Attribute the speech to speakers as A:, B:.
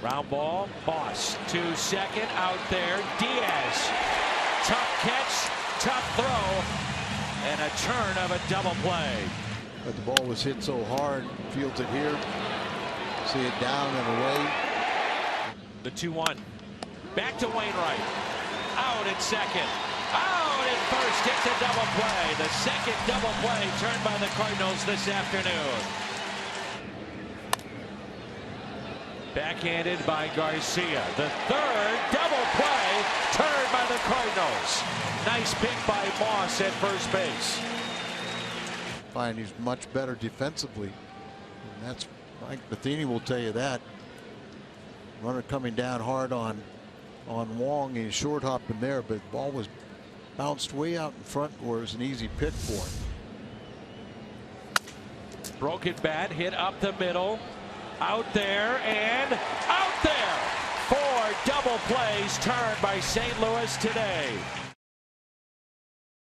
A: Ground ball, Moss to second, out there, Diaz. Tough catch, tough throw, and a turn of a double play.
B: But the ball was hit so hard, fields it here. See it down and away.
A: The 2-1. Back to Wainwright. Out at second. Out at first. It's a double play. The second double play turned by the Cardinals this afternoon. Backhanded by Garcia. The third double play turned by the Cardinals. Nice pick by Moss at first base.
B: Find he's much better defensively. And that's Mike Matheny will tell you that. Runner coming down hard on Wong. He short hopped him there, but the ball was bounced way out in front where it was an easy pick for him.
A: Broken bat hit up the middle. Out there and out there. 4 double plays turned by St. Louis today.